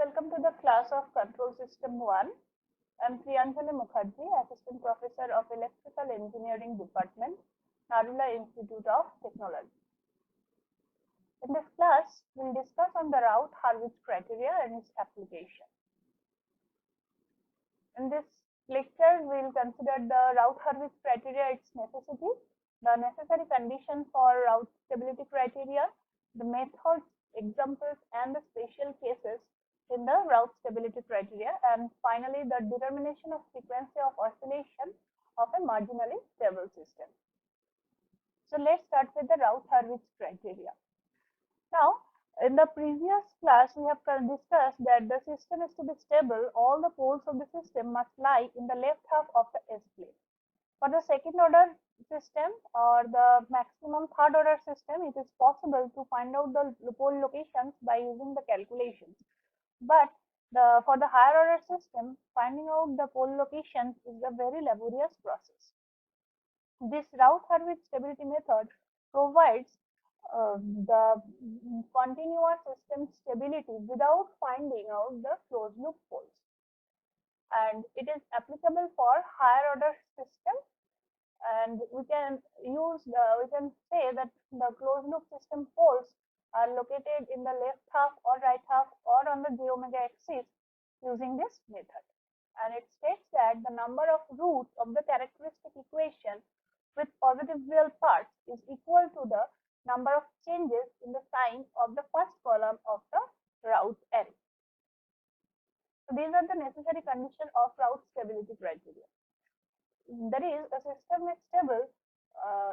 welcome to the class of Control System 1. I am Priyanjali Mukherjee, Assistant Professor of Electrical Engineering Department, Narula Institute of Technology. In this class, we will discuss on the Routh-Hurwitz criteria and its application. In this lecture, we will consider the Routh-Hurwitz criteria, its necessity, the necessary conditions for Routh stability criteria, the methods, examples, and the special cases in the Routh stability criteria, and finally the determination of frequency of oscillation of a marginally stable system. So let's start with the Routh-Hurwitz criteria. Now, in the previous class, we have discussed that the system is to be stable. All the poles of the system must lie in the left half of the S-plane. For the second order system or the maximum third order system, it is possible to find out the pole locations by using the calculations. But for the higher order system, finding out the pole locations is a very laborious process. This Routh-Hurwitz stability method provides the continuous system stability without finding out the closed loop poles, and it is applicable for higher order system. And we can say that the closed loop system poles are located in the left half or right half or on the j omega axis using this method. And it states that the number of roots of the characteristic equation with positive real parts is equal to the number of changes in the sign of the first column of the Routh array. So these are the necessary conditions of Routh stability criteria. That is, a system is stable.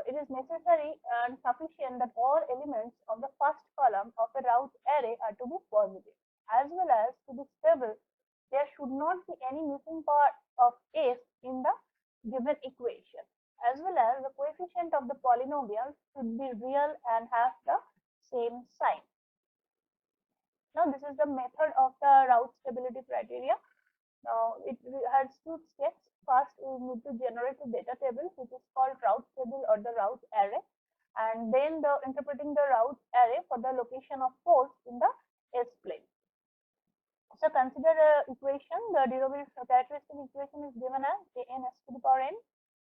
It is necessary and sufficient that all elements of the first column of a Routh array are to be positive. As well as to be stable, there should not be any missing part of f in the given equation. As well as the coefficient of the polynomial should be real and have the same sign. Now, this is the method of the Routh stability criteria. Now, it has two steps. First, we need to generate a data table, which is called Routh table or the Routh array, and then interpreting the Routh array for the location of poles in the S-plane. So, consider the equation. The derivable characteristic equation is given as an s to the power n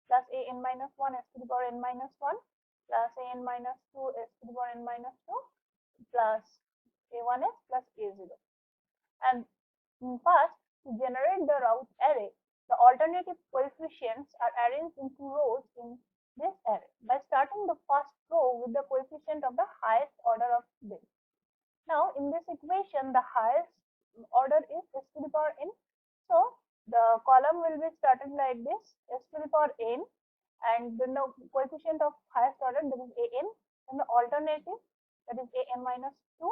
plus an minus 1 s to the power n minus 1 plus an minus 2 s to the power n minus 2 plus a1s plus a0. And first, to generate the Routh array, the alternative coefficients are arranged into rows in this array by starting the first row with the coefficient of the highest order of this. Now, in this equation, the highest order is s to the power n. So, the column will be started like this, s to the power n, and then the coefficient of highest order, that is an, and the alternative, that is an minus 2,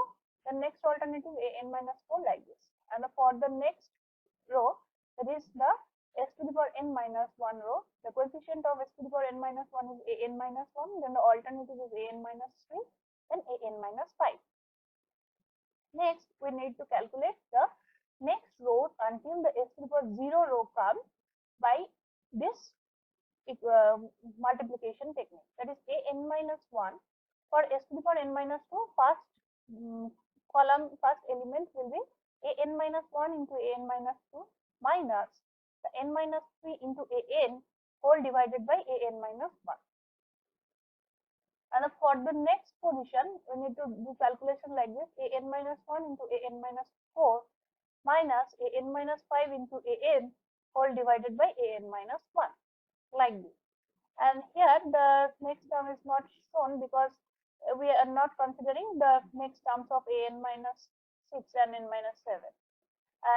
the next alternative an minus 4, like this. And for the next row, that is the s to the power n minus 1 row, the coefficient of s to the power n minus 1 is an minus 1, then the alternative is an minus 3, then an minus 5. Next, we need to calculate the next rows until the s to the power 0 row comes by this multiplication technique, that is an minus 1. For s to the power n minus 2, first column, first element will be an minus 1 into an minus 2 minus the n minus 3 into an whole divided by an minus 1. And for the next position, we need to do calculation like this, an minus 1 into an minus 4 minus an minus 5 into an whole divided by an minus 1, like this. And here the next term is not shown because we are not considering the next terms of an minus 6 and n minus 7.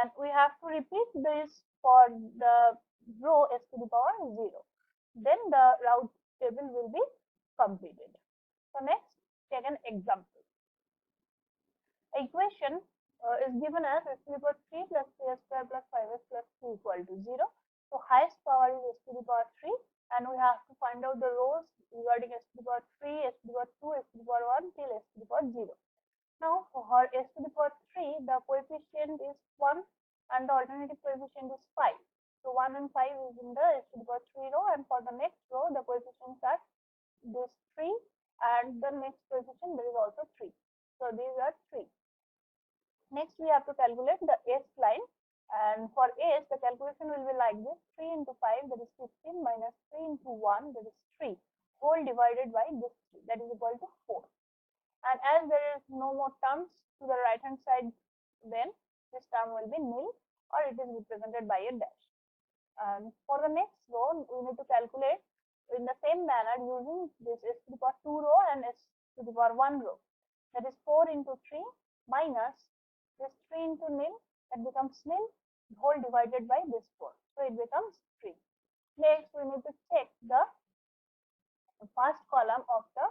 And we have to repeat this for the row s to the power 0. Then the Routh table will be completed. So next, take an example. Equation is given as s to the power 3 plus 3s square plus 5s plus 2 equal to 0. So highest power is s to the power 3, and we have to find out the rows regarding s to the power 3, s to the power 2, s to the power 1 till s to the power 0. Now, for s to the power 3, the coefficient is 1 and the alternative coefficient is 5. So 1 and 5 is in the s to the power 3 row, and for the next row, the coefficients are this 3, and the next coefficient there is also 3. So these are 3. Next, we have to calculate the S line, and for S, the calculation will be like this: 3 into 5, that is 15, minus 3 into 1, that is 3, whole divided by this 3, that is equal to 4. And as there is no more terms to the right hand side, then this term will be nil, or it is represented by a dash. And for the next row, we need to calculate in the same manner using this s to the power 2 row and s to the power 1 row. That is 4 into 3 minus this 3 into nil, that becomes nil, whole divided by this 4. So it becomes 3. Next, we need to check the first column of the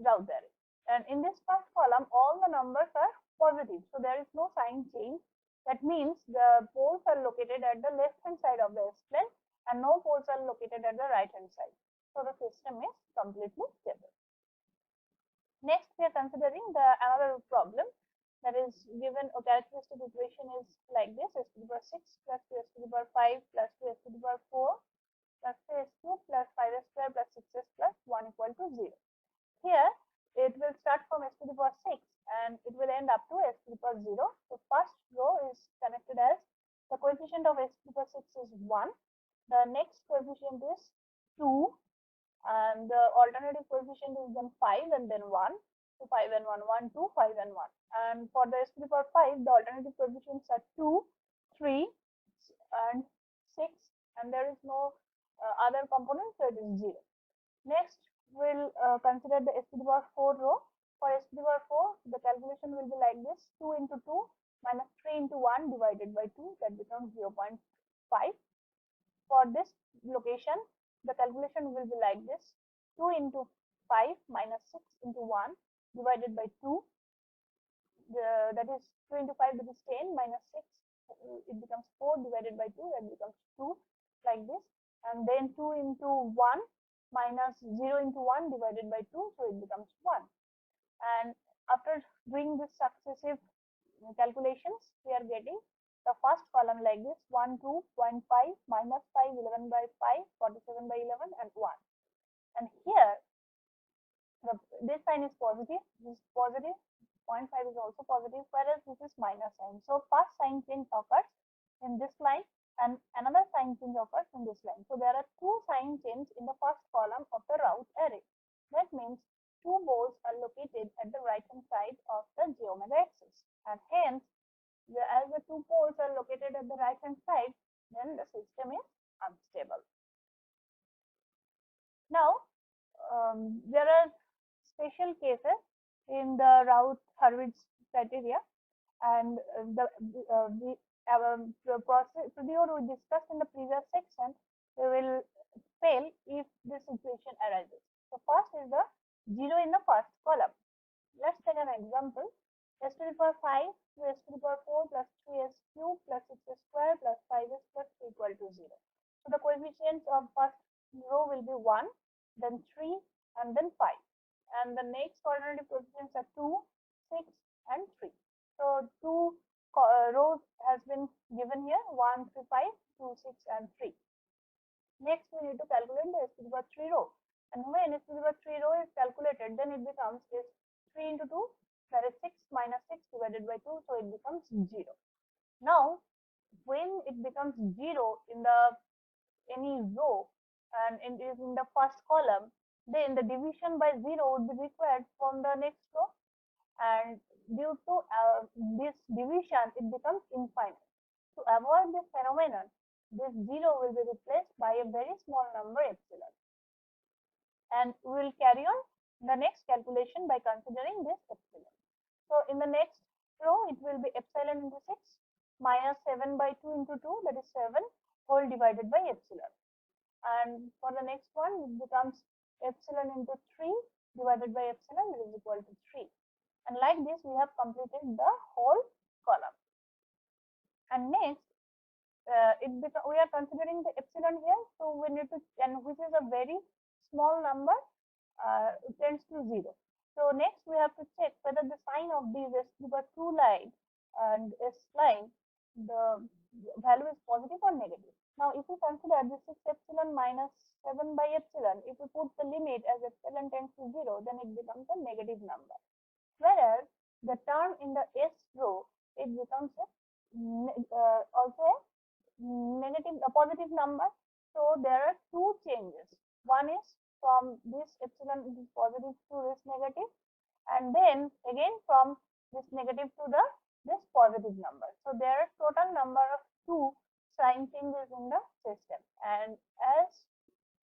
Routh array. And in this first column, all the numbers are positive. So there is no sign change. That means the poles are located at the left hand side of the S plane and no poles are located at the right hand side. So the system is completely stable. Next, we are considering the another problem, that is given a characteristic equation is like this: s to the power 6 plus 2s to the power 5 plus 2s to the power 4 plus 3s cube plus 5s square plus 6s plus 1 equal to 0. Here, it will start from s to the power 6 and it will end up to s to the power 0. So first row is connected as the coefficient of s to the power 6 is 1. The next coefficient is 2 and the alternative coefficient is then 5 and then 1. So 5 and 1, 1, 2, 5 and 1. And for the s to the power 5, the alternative coefficients are 2, 3 and 6, and there is no other component, so it is 0. Next, we'll consider the s to the power 4 row. For s to the power 4, the calculation will be like this: 2 into 2 minus 3 into 1 divided by 2, that becomes 0.5. For this location, the calculation will be like this: 2 into 5 minus 6 into 1 divided by 2, that is 2 into 5, that is 10, minus 6, it becomes 4 divided by 2, that becomes 2, like this. And then 2 into 1 minus 0 into 1 divided by 2, so it becomes 1. And after doing this successive calculations, we are getting the first column like this: 1, 2.5, minus 5, 11 by 5, 47 by 11, and 1. And here, this sign is positive, this is positive, 0.5 is also positive, whereas this is minus sign. So first sign change occurs in this line and another sign change occurs in this line. So there are two sign changes in the first column of the Routh array. That means two poles are located at the right hand side of the j omega axis, and hence as the two poles are located at the right hand side, then the system is unstable. Now there are special cases in the Routh-Hurwitz criteria, and the procedure we discussed in the previous section, we will fail if this situation arises. So first is the 0 in the first column. Let's take an example: s to the power 5 to s to the power 4 plus 3s cube plus 6s square plus 5s plus 3 equal to 0. So the coefficients of first row will be 1, then 3, and then 5. And the next alternative coefficients are 2, 6, and 3. So two rows has been given here: 1, 3, 5, 2, 6, and 3. Next, we need to calculate the s to the power 3 row. And when s to the power 3 row is calculated, then it becomes is 3 into 2, that is 6 minus 6 divided by 2, so it becomes 0. Now, when it becomes 0 in the any row and it is in the first column, then the division by 0 would be required from the next row, and due to this division, it becomes infinite. To avoid this phenomenon, this 0 will be replaced by a very small number epsilon. And we will carry on the next calculation by considering this epsilon. So in the next row, it will be epsilon into 6 minus 7 by 2 into 2, that is 7, whole divided by epsilon. And for the next one, it becomes epsilon into 3 divided by epsilon, that is equal to 3. And like this, we have completed the whole column. And next, we are considering the epsilon here, so we need to, and which is a very small number, it tends to 0. So next, we have to check whether the sign of these s to the power 2 line and s line, the value is positive or negative. Now, if we consider this 6 epsilon minus 7 by epsilon, if we put the limit as epsilon tends to 0, then it becomes a negative number. Whereas the term in the S row, it becomes also a positive number. So there are two changes. One is from this epsilon it is positive to this negative, and then again from this negative to this positive number. So there are total number of two sign changes in the system, and as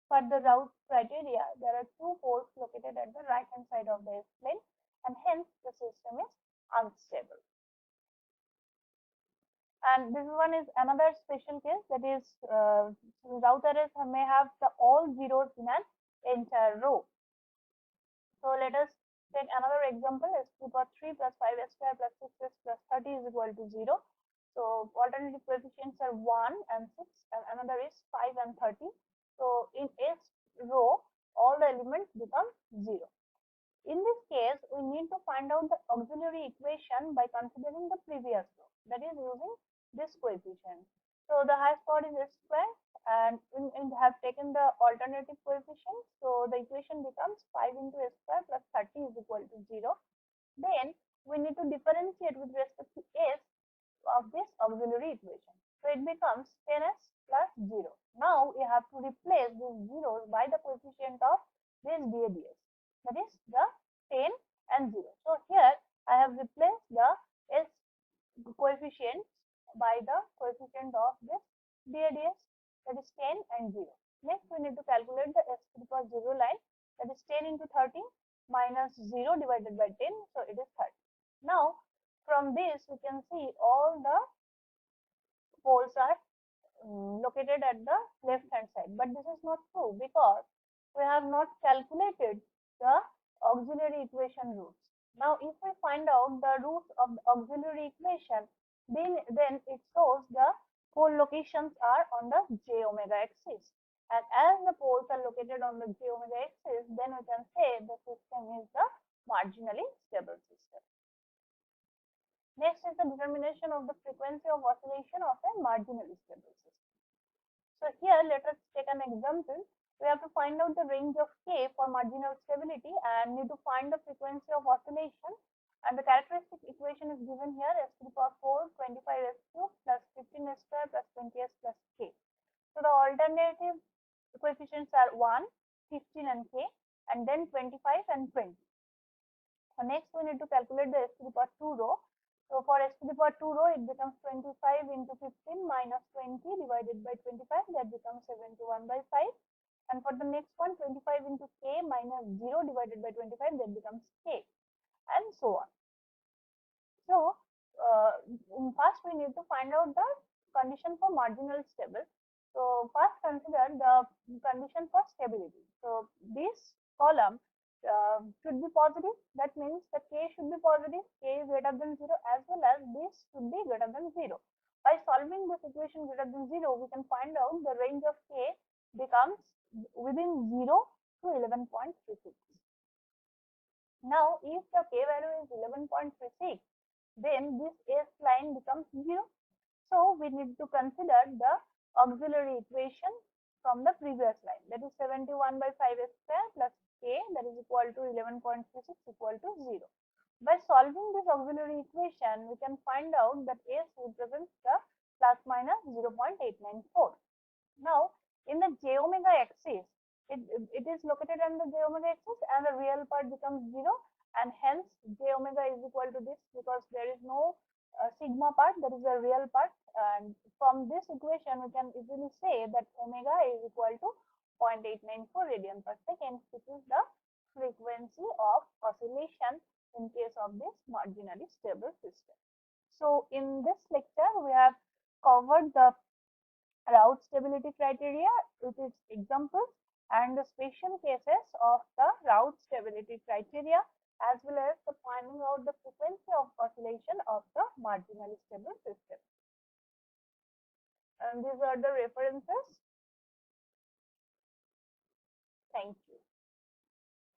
per the Routh criteria, there are two poles located at the right hand side of the S plane, and hence the system is unstable. And this one is another special case, that is routers may have all zeros in an entire row. So let us take another example. S to the power 3 plus 5s square plus 6s plus 30 is equal to 0. So alternative coefficients are 1 and 6, and another is 5 and 30. So in S row, all the elements become 0. In this case, we need to find out the auxiliary equation by considering the previous row, that is using this coefficient. So the highest power is S square, and we have taken the alternative coefficient. So the equation becomes 5 into S square plus 30 is equal to 0. Then we need to differentiate with respect to S of this auxiliary equation. So it becomes 10s plus 0. Now we have to replace these zeros by the coefficient of this DADS, that is the 10 and 0. So here I have replaced the S coefficient by the coefficient of this DADS, that is 10 and 0. Next we need to calculate the S to the power 0 line, that is 10 into 30 minus 0 divided by 10, so it is 30. Now from this we can see all the poles are located at the left hand side, but this is not true because we have not calculated the auxiliary equation roots. Now if we find out the roots of the auxiliary equation, then it shows the pole locations are on the j omega axis, and as the poles are located on the j omega axis, then we can say the system is the marginally stable system. Next is the determination of the frequency of oscillation of a marginally stable system. So here let us take an example. We have to find out the range of K for marginal stability and need to find the frequency of oscillation, and the characteristic equation is given here: S to the power 4 25s cubed plus 15s square plus 20s plus K. So the alternative coefficients are 1, 15 and K, and then 25 and 20. So next we need to calculate the S to the power 2 row. So for S to the power 2 row, it becomes 25 into 15 minus 20 divided by 25, that becomes 71 by 5. And for the next one, 25 into K minus 0 divided by 25, that becomes K, and so on. So first we need to find out the condition for marginal stable. So first consider the condition for stability. So this column should be positive. That means the K should be positive. K is greater than 0, as well as this should be greater than 0. By solving this equation greater than 0, we can find out the range of K becomes within 0 to 11.36. Now, if the K value is 11.36, then this S line becomes 0. So we need to consider the auxiliary equation from the previous line, that is 71 by 5s square plus K, that is equal to 11.36 equal to 0. By solving this auxiliary equation, we can find out that S represents the plus minus 0.894. Now in the j omega axis, it is located on the j omega axis, and the real part becomes 0, and hence j omega is equal to this because there is no sigma part, that is a real part. And from this equation we can easily say that omega is equal to 0.894 radian per second, which is the frequency of oscillation in case of this marginally stable system. So in this lecture we have covered the Routh stability criteria with its examples and the special cases of the Routh stability criteria, as well as the finding out the frequency of oscillation of the marginally stable system. And these are the references. Thank you.